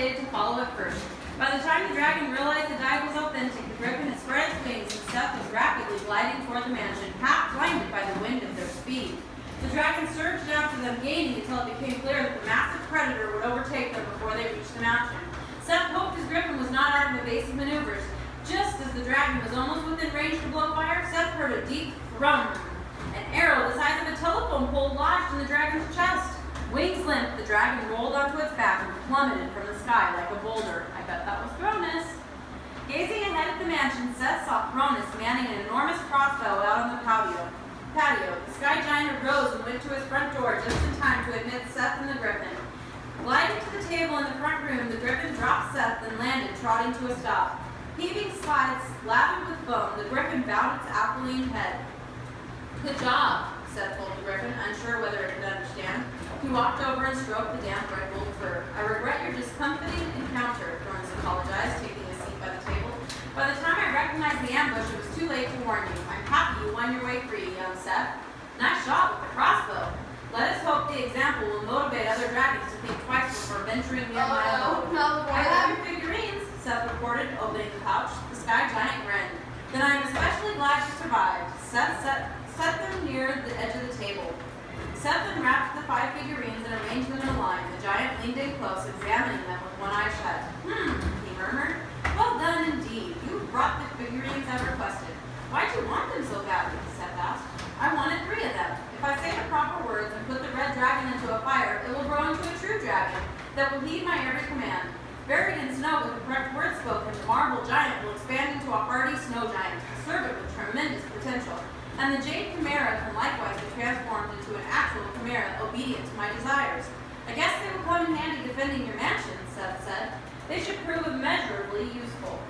hesitated to follow at first. By the time the dragon realized the dive was authentic, the griffin had spread its wings and Seth was rapidly gliding toward the mansion, half blinded by the wind of their speed. The dragon surged after them, gaining until it became clear that the massive predator would overtake them before they reached the mountain. Seth hoped his griffin was not out of evasive maneuvers. Just as the dragon was almost within range to blow fire, Seth heard a deep thrum. An arrow the size of a telephone pole lodged in the dragon's chest. Wings limp, the dragon rolled onto its back and plummeted from the sky like a boulder. I bet that was Cronus. Gazing ahead at the mansion, Seth saw Cronus manning an enormous crossbow out on the patio. The sky giant arose and went to his front door just in time to admit Seth and the griffin. Gliding to the table in the front room, the griffin dropped Seth and landed, trotting to a stop. Heaving sides, lathered with foam, the griffin bowed its aquiline head. Good job, Seth told the griffin, unsure whether it could understand. He walked over and stroked the damp red gold fur. I regret your discomfiting encounter, Cronus apologized, taking a seat by the table. By the time I recognized the ambush, it was too late to warn you. I'm happy you won your way free, young Seth. Nice shot with the crossbow. Let us hope the example will motivate other dragons to think twice before venturing beyond my abode. I love your figurines, Seth reported, opening the pouch. The sky giant grinned. Then I am especially glad you survived. Seth set them near the edge of the table. Seth unwrapped the 5 figurines and arranged them in a line. The giant leaned in close, examining them with one eye shut. He murmured. Well done indeed. You brought the figurines I requested. Why'd you want them so badly? Seth asked. I wanted 3 of them. If I say the proper words and put the red dragon into a fire, it will grow into a true dragon that will heed my every command. Buried in snow with the correct words spoken, the marble giant will expand into a hardy snow giant, a servant with tremendous potential. And the jade chimera can likewise be transformed into an actual chimera obedient to my desires. I guess they will come in handy defending your mansion, Seth said. They should prove immeasurably useful.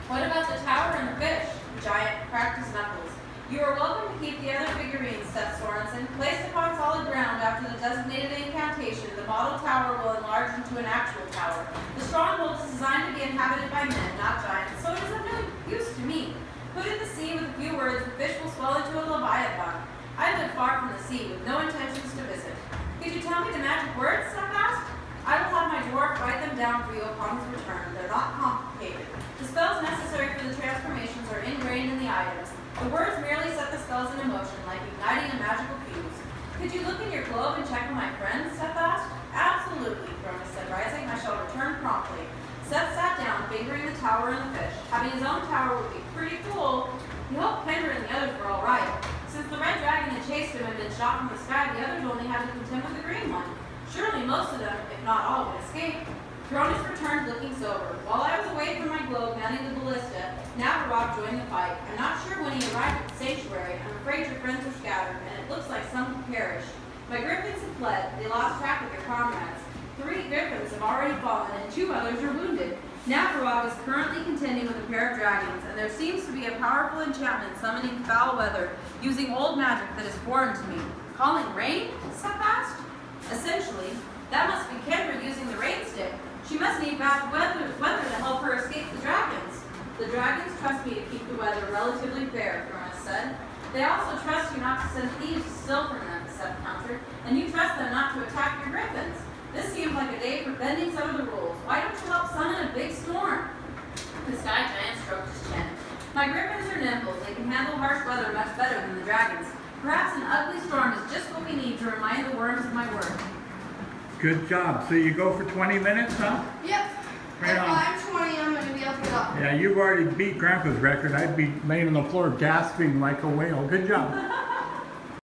What about the tower and the fish? The giant cracked his knuckles. You are welcome to keep the other figurines, Seth Sorensen. Placed upon solid ground after the designated incantation, the model tower will enlarge into an actual tower. The stronghold is designed to be inhabited by men, not giants, so it is of no use to me. Put in the sea with a few words, the fish will swell into a leviathan. I live far from the sea, with no intentions to visit. Could you tell me the magic words? Seth asked. I will have my dwarf write them down for you upon his return. They're not complicated. The spells necessary for the transformations are ingrained in the items. The words merely set the spells in motion, like igniting a magical fuse. Could you look in your globe and check on my friends? Seth asked. Absolutely, Cronus said, rising. I shall return promptly. Seth sat down, fingering the tower and the fish. Having his own tower would be pretty cool. He hoped Kendra and the others were all right. Since the red dragon had chased him and been shot from the sky, the others only had to contend with the green one. Surely most of them, if not all, would escape. Cronus returned looking sober. While I was away from my globe mounting the ballista, Navarog joined the fight. I'm not sure when he arrived at the sanctuary. I'm afraid your friends are scattered, and it looks like some have perished. My griffins have fled. They lost track of their comrades. 3 griffins have already fallen, and 2 others are wounded. Navarog is currently contending with a pair of dragons, and there seems to be a powerful enchantment summoning foul weather, using old magic that is foreign to me. Calling rain? Seth asked. Essentially, that must be Kendra using the rain stick. She must need bad weather to help her escape the dragons. The dragons trust me to keep the weather relatively fair, Cronus said. They also trust you not to send thieves to steal from them, Seth countered, and you trust them not to attack your griffins. This seems like a day for bending some of the rules. Why don't you help summon a big storm? The sky giant stroked his chin. My griffins are nimble. They can handle harsh weather much better than the dragons. Perhaps an ugly storm is just what we need to remind the worms of my work. Good job. So you go for 20 minutes, huh? Yep. Right If on. I'm 20, I'm going to be able to get up. Yeah, you've already beat Grandpa's record. I'd be laying on the floor gasping like a whale. Good job.